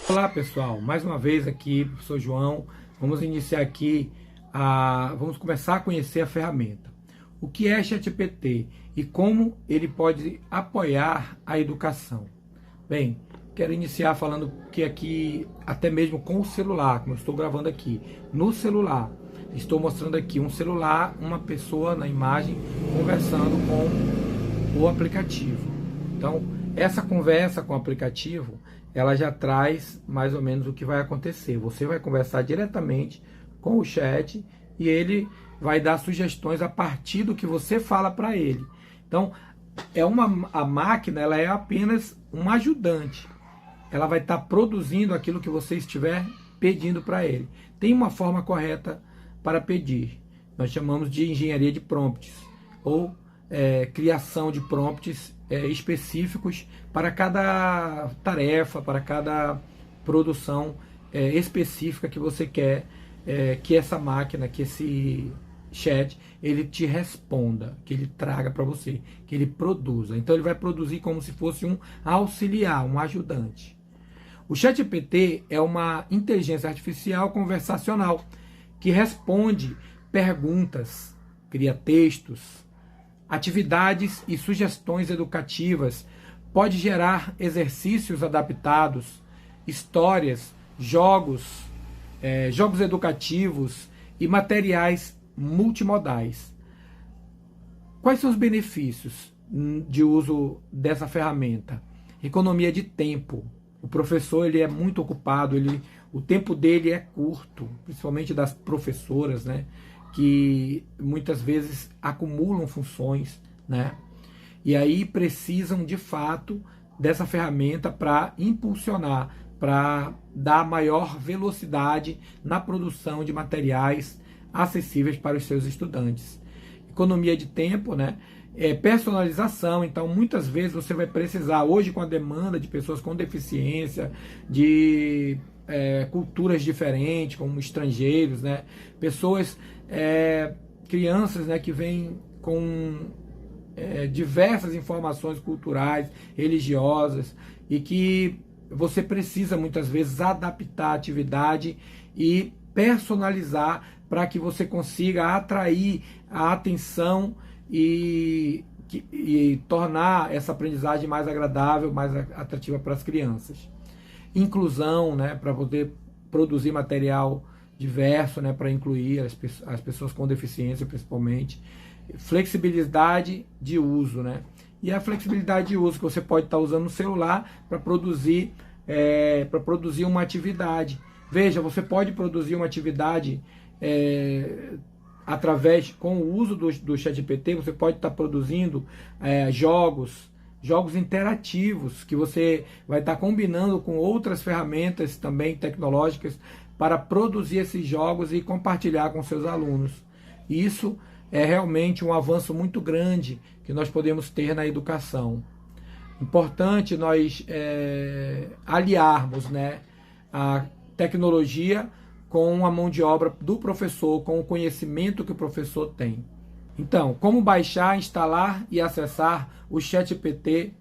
Olá pessoal, mais uma vez aqui, professor João. Vamos iniciar aqui, vamos começar a conhecer a ferramenta. O que é ChatGPT e como ele pode apoiar a educação? Bem, quero iniciar falando que aqui, até mesmo com o celular, como eu estou gravando aqui, no celular, estou mostrando aqui um celular, uma pessoa na imagem conversando com o aplicativo. Então, essa conversa com o aplicativo, ela já traz mais ou menos o que vai acontecer. Você vai conversar diretamente com o chat e ele vai dar sugestões a partir do que você fala para ele. Então, a máquina, ela é apenas um ajudante. Ela vai estar produzindo aquilo que você estiver pedindo para ele. Tem uma forma correta para pedir. Nós chamamos de engenharia de prompts ou criação de prompts específicos para cada tarefa, para cada produção específica que você quer que essa máquina, que esse chat, ele te responda, que ele traga para você, que ele produza. Então ele vai produzir como se fosse um auxiliar, um ajudante. O ChatGPT é uma inteligência artificial conversacional que responde perguntas, cria textos, atividades e sugestões educativas, pode gerar exercícios adaptados, histórias, jogos educativos e materiais multimodais. Quais são os benefícios de uso dessa ferramenta? Economia de tempo. O professor ele é muito ocupado, o tempo dele é curto, principalmente das professoras, né? Que muitas vezes acumulam funções, né? E aí precisam de fato dessa ferramenta para impulsionar, para dar maior velocidade na produção de materiais acessíveis para os seus estudantes. Economia de tempo, né? Personalização, então muitas vezes você vai precisar, hoje com a demanda de pessoas com deficiência, de culturas diferentes, como estrangeiros, né? Pessoas, crianças, né, que vêm com diversas informações culturais, religiosas, e que você precisa muitas vezes adaptar a atividade e personalizar para que você consiga atrair a atenção e tornar essa aprendizagem mais agradável, mais atrativa para as crianças. Inclusão, né, para poder produzir material diverso, né, para incluir as pessoas com deficiência principalmente. Flexibilidade de uso, né? E a flexibilidade de uso que você pode estar usando no celular para produzir uma atividade. Veja, você pode produzir uma atividade com o uso do ChatGPT, você pode estar produzindo jogos interativos que você vai estar combinando com outras ferramentas também tecnológicas para produzir esses jogos e compartilhar com seus alunos. Isso é realmente um avanço muito grande que nós podemos ter na educação. Importante nós aliarmos, né, a tecnologia com a mão de obra do professor, com o conhecimento que o professor tem. Então, como baixar, instalar e acessar o ChatGPT?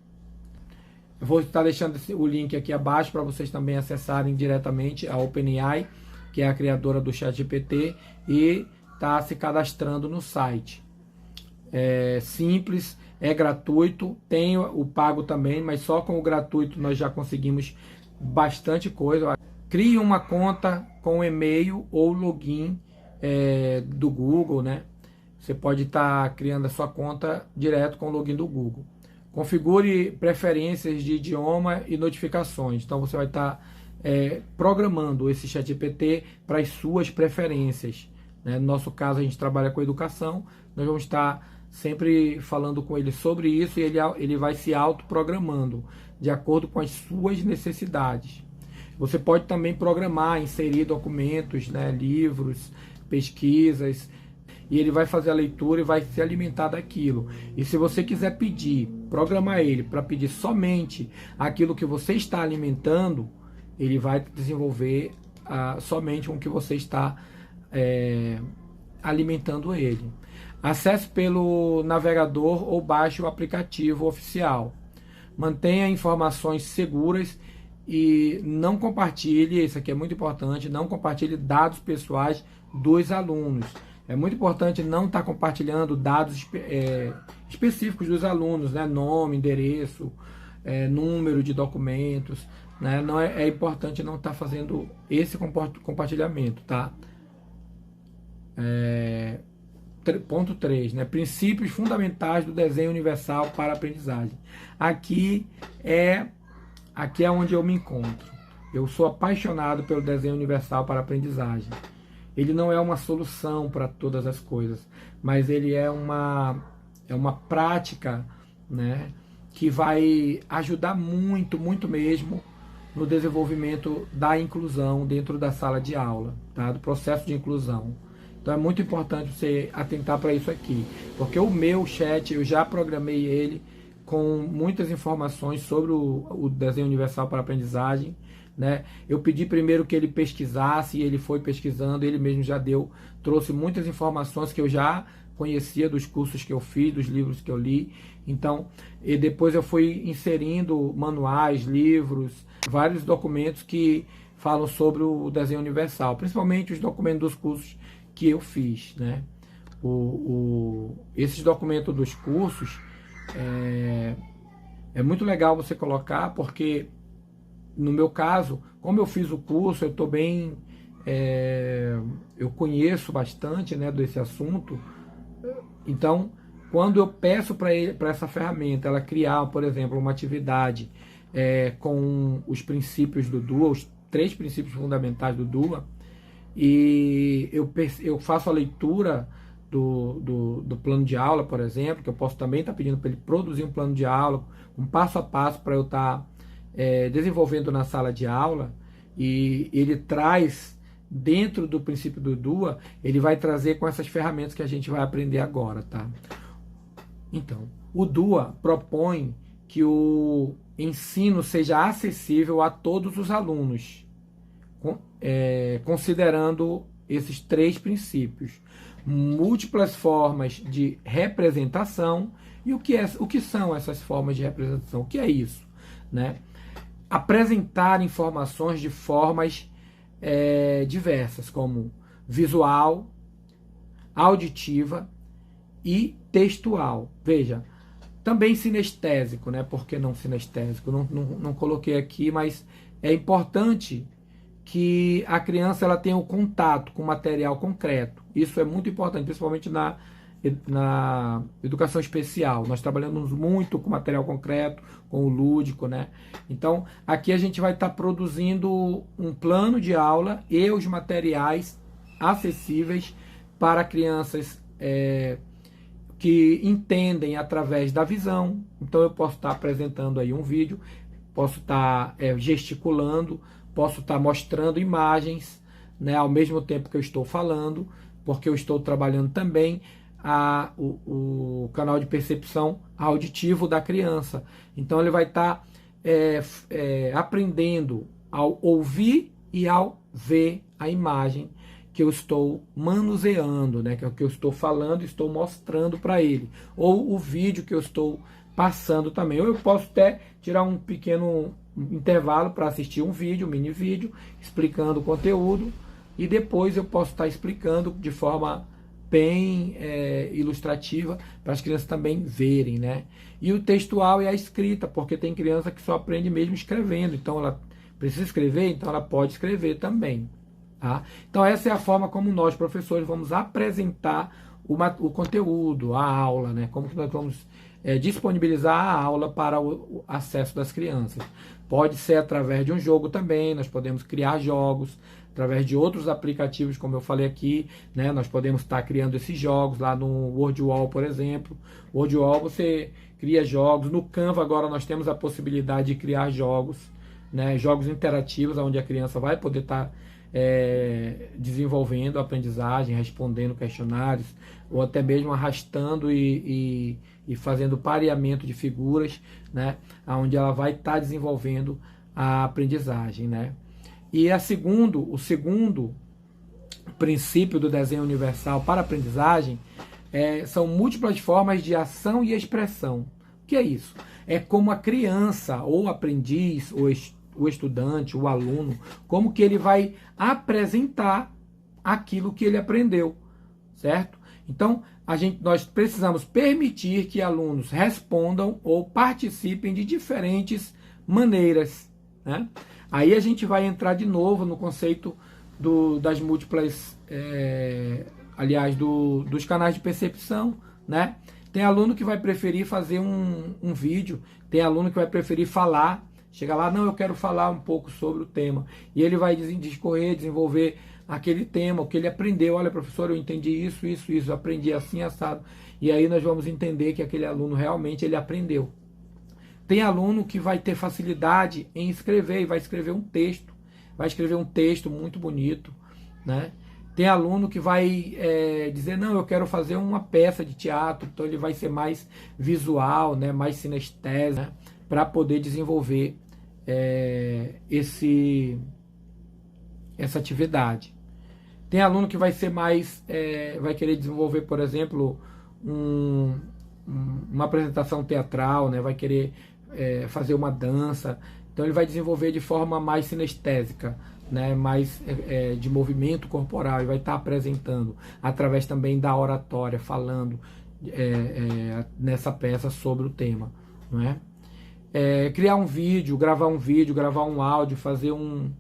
Eu vou estar deixando o link aqui abaixo para vocês também acessarem diretamente a OpenAI, que é a criadora do ChatGPT, e tá se cadastrando no site. É simples, é gratuito, tem o pago também, mas só com o gratuito nós já conseguimos bastante coisa. Crie uma conta com e-mail ou login do Google, né? Você pode estar criando a sua conta direto com o login do Google. Configure preferências de idioma e notificações. Então você vai estar programando esse ChatGPT para as suas preferências. No nosso caso, a gente trabalha com educação, nós vamos estar sempre falando com ele sobre isso e ele vai se autoprogramando de acordo com as suas necessidades. Você pode também programar, inserir documentos, né, livros, pesquisas, e ele vai fazer a leitura e vai se alimentar daquilo. E se você quiser programar ele para pedir somente aquilo que você está alimentando, ele vai desenvolver somente com o que você está alimentando ele. Acesse pelo navegador ou baixe o aplicativo oficial. Mantenha informações seguras e não compartilhe, isso aqui é muito importante, não compartilhe dados pessoais dos alunos. É muito importante não estar compartilhando dados específicos dos alunos, né? Nome, endereço, número de documentos, né? Não é importante não estar fazendo esse compartilhamento, tá? Ponto 3, né? Princípios fundamentais do desenho universal para a aprendizagem. Aqui é onde eu me encontro. Eu sou apaixonado pelo desenho universal para a aprendizagem. Ele não é uma solução para todas as coisas, mas ele é uma prática, né, que vai ajudar muito, muito mesmo no desenvolvimento da inclusão dentro da sala de aula, tá? Do processo de inclusão. Então é muito importante você atentar para isso aqui, porque o meu chat, eu já programei ele com muitas informações sobre o desenho universal para a aprendizagem, né? Eu pedi primeiro que ele pesquisasse, e ele foi pesquisando, ele mesmo já trouxe muitas informações que eu já conhecia dos cursos que eu fiz, dos livros que eu li. Então, e depois eu fui inserindo manuais, livros, vários documentos que falam sobre o desenho universal, principalmente os documentos dos cursos que eu fiz, né? Esses documentos dos cursos é muito legal você colocar, porque no meu caso, como eu fiz o curso, eu estou bem, eu conheço bastante, né, desse assunto. Então, quando eu peço para essa ferramenta, ela criar, por exemplo, uma atividade com os princípios do DUA, os 3 princípios fundamentais do DUA, e eu faço a leitura do plano de aula, por exemplo, que eu posso também estar pedindo para ele produzir um plano de aula, um passo a passo para eu estar desenvolvendo na sala de aula, e ele traz dentro do princípio do DUA, ele vai trazer com essas ferramentas que a gente vai aprender agora, tá? Então, o DUA propõe que o ensino seja acessível a todos os alunos, considerando esses 3 princípios: múltiplas formas de representação. E o que são essas formas de representação? O que é isso, né? Apresentar informações de formas diversas, como visual, auditiva e textual. Veja, também sinestésico, né? Por que não sinestésico? Não coloquei aqui, mas é importante que a criança ela tenha um contato com material concreto. Isso é muito importante, principalmente na educação especial. Nós trabalhamos muito com material concreto, com o lúdico, né? Então, aqui a gente vai estar produzindo um plano de aula e os materiais acessíveis para crianças que entendem através da visão. Então, eu posso estar apresentando aí um vídeo, posso estar gesticulando, posso estar mostrando imagens, né, ao mesmo tempo que eu estou falando, porque eu estou trabalhando também o canal de percepção auditivo da criança. Então ele vai estar aprendendo ao ouvir e ao ver a imagem que eu estou manuseando, né, que é o que eu estou falando e estou mostrando para ele, ou o vídeo que eu estou passando também. Ou eu posso até tirar um pequeno intervalo para assistir um vídeo, um mini vídeo, explicando o conteúdo, e depois eu posso estar explicando de forma bem ilustrativa para as crianças também verem, né? E o textual é a escrita, porque tem criança que só aprende mesmo escrevendo, então ela precisa escrever, então ela pode escrever também, tá? Então essa é a forma como nós, professores, vamos apresentar o conteúdo, a aula, né? Como que nós vamos disponibilizar a aula para o acesso das crianças. Pode ser através de um jogo também, nós podemos criar jogos, através de outros aplicativos, como eu falei aqui, né? Nós podemos estar criando esses jogos lá no WordWall, por exemplo. WordWall você cria jogos, no Canva agora nós temos a possibilidade de criar jogos, né? Jogos interativos, onde a criança vai poder estar desenvolvendo a aprendizagem, respondendo questionários, ou até mesmo arrastando e fazendo pareamento de figuras, né? Onde ela vai estar desenvolvendo a aprendizagem, né? E o segundo princípio do desenho universal para a aprendizagem são múltiplas formas de ação e expressão. O que é isso? É como a criança, ou aprendiz, o estudante, o aluno, como que ele vai apresentar aquilo que ele aprendeu, certo? Então, nós precisamos permitir que alunos respondam ou participem de diferentes maneiras, né? Aí a gente vai entrar de novo no conceito das múltiplas, dos canais de percepção, né? Tem aluno que vai preferir fazer um vídeo, tem aluno que vai preferir falar, chega lá, não, eu quero falar um pouco sobre o tema, e ele vai discorrer, desenvolver aquele tema, o que ele aprendeu. Olha, professor, eu entendi isso, eu aprendi assim, assado. E aí nós vamos entender que aquele aluno realmente ele aprendeu. Tem aluno que vai ter facilidade em escrever e vai escrever um texto muito bonito, né? Tem aluno que vai dizer, não, eu quero fazer uma peça de teatro, então ele vai ser mais visual, né, mais sinestésico, né, para poder desenvolver essa atividade. Tem aluno que vai ser mais, vai querer desenvolver, por exemplo, uma apresentação teatral, né, vai querer fazer uma dança, então ele vai desenvolver de forma mais sinestésica, né, mais de movimento corporal, e vai estar apresentando através também da oratória, falando nessa peça sobre o tema, não é? Criar um vídeo, gravar um áudio, fazer um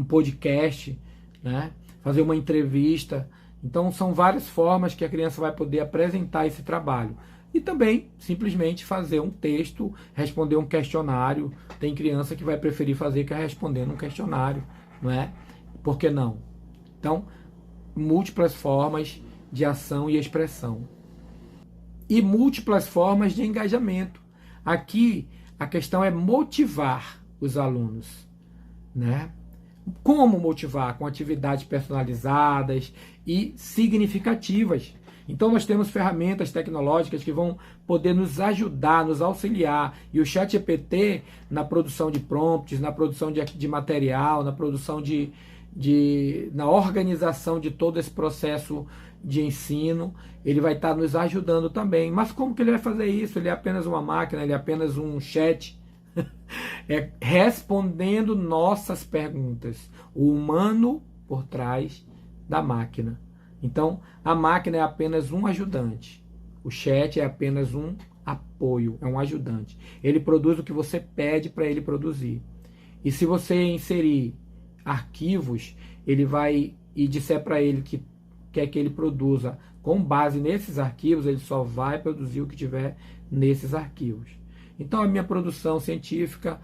podcast, né? Fazer uma entrevista. Então são várias formas que a criança vai poder apresentar esse trabalho. E também simplesmente fazer um texto, responder um questionário. Tem criança que vai preferir fazer que respondendo um questionário, não é? Por que não? Então, múltiplas formas de ação e expressão. E múltiplas formas de engajamento. Aqui a questão é motivar os alunos, né? Como motivar? Com atividades personalizadas e significativas. Então nós temos ferramentas tecnológicas que vão poder nos ajudar, nos auxiliar. E o ChatGPT, na produção de prompts, na produção de material, na produção na organização de todo esse processo de ensino, ele vai estar nos ajudando também. Mas como que ele vai fazer isso? Ele é apenas uma máquina, ele é apenas um chat? Respondendo nossas perguntas. O humano por trás da máquina. Então, a máquina é apenas um ajudante. O chat é apenas um apoio, é um ajudante. Ele produz o que você pede para ele produzir. E se você inserir arquivos, ele vai e disser para ele que quer que ele produza com base nesses arquivos, ele só vai produzir o que tiver nesses arquivos. Então, a minha produção científica,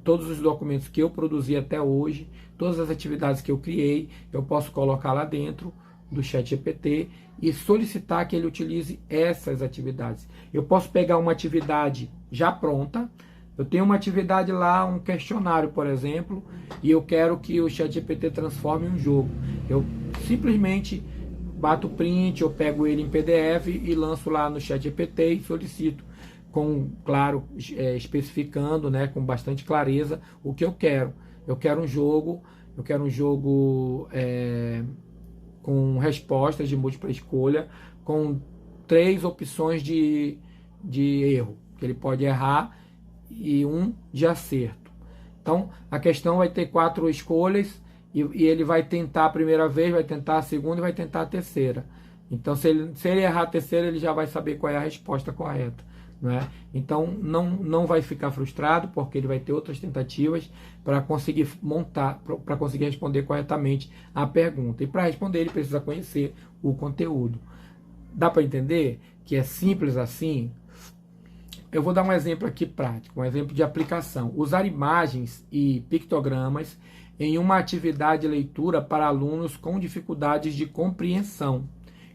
todos os documentos que eu produzi até hoje, todas as atividades que eu criei, eu posso colocar lá dentro do ChatGPT e solicitar que ele utilize essas atividades. Eu posso pegar uma atividade já pronta, eu tenho uma atividade lá, um questionário, por exemplo, e eu quero que o ChatGPT transforme em um jogo. Eu simplesmente bato o print, eu pego ele em PDF e lanço lá no ChatGPT e solicito, claro, especificando, né, com bastante clareza o que eu quero. Eu quero um jogo com respostas de múltipla escolha, com 3 opções de erro, que ele pode errar, e 1 de acerto. Então, a questão vai ter 4 escolhas, e ele vai tentar a primeira vez, vai tentar a segunda e vai tentar a terceira. Então, se ele errar a terceira, ele já vai saber qual é a resposta correta, não é? Então, não vai ficar frustrado, porque ele vai ter outras tentativas para conseguir para conseguir responder corretamente a pergunta. E para responder, ele precisa conhecer o conteúdo. Dá para entender que é simples assim? Eu vou dar um exemplo aqui prático, um exemplo de aplicação. Usar imagens e pictogramas em uma atividade de leitura para alunos com dificuldades de compreensão.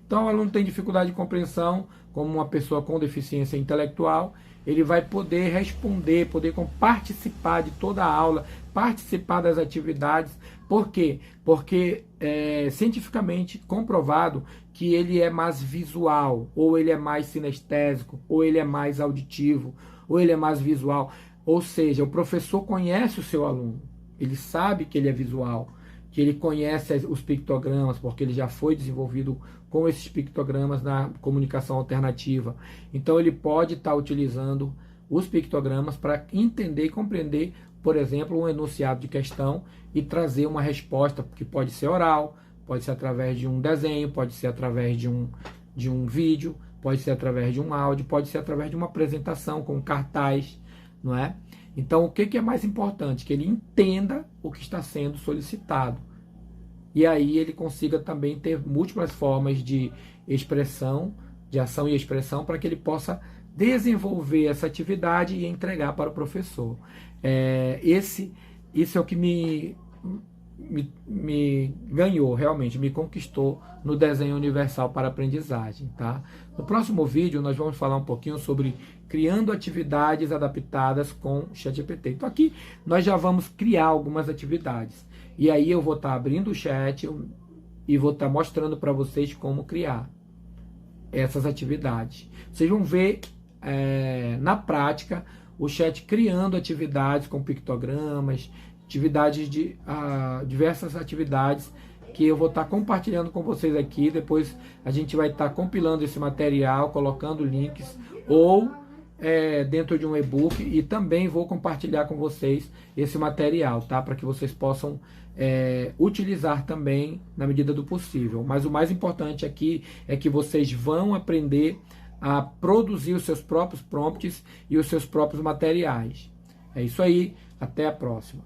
Então, o aluno tem dificuldade de compreensão, como uma pessoa com deficiência intelectual, ele vai poder responder, poder participar de toda a aula, participar das atividades. Por quê? Porque é cientificamente comprovado que ele é mais visual, ou ele é mais sinestésico, ou ele é mais auditivo, ou ele é mais visual. Ou seja, o professor conhece o seu aluno, ele sabe que ele é visual, que ele conhece os pictogramas, porque ele já foi desenvolvido com esses pictogramas na comunicação alternativa. Então ele pode estar utilizando os pictogramas para entender e compreender, por exemplo, um enunciado de questão e trazer uma resposta que pode ser oral, pode ser através de um desenho, pode ser através de um vídeo, pode ser através de um áudio, pode ser através de uma apresentação com cartaz, não é? Então, o que é mais importante? Que ele entenda o que está sendo solicitado. E aí ele consiga também ter múltiplas formas de expressão, de ação e expressão, para que ele possa desenvolver essa atividade e entregar para o professor. Isso é o que me ganhou, realmente, me conquistou no desenho universal para aprendizagem. Tá? No próximo vídeo nós vamos falar um pouquinho sobre criando atividades adaptadas com ChatGPT. Então aqui nós já vamos criar algumas atividades. E aí eu vou estar abrindo o chat e vou estar mostrando para vocês como criar essas atividades. Vocês vão ver na prática o chat criando atividades com pictogramas, diversas atividades que eu vou estar compartilhando com vocês aqui. Depois a gente vai estar compilando esse material, colocando links ou dentro de um e-book, e também vou compartilhar com vocês esse material, tá? Para que vocês possam utilizar também na medida do possível. Mas o mais importante aqui é que vocês vão aprender a produzir os seus próprios prompts e os seus próprios materiais. É isso aí, até a próxima.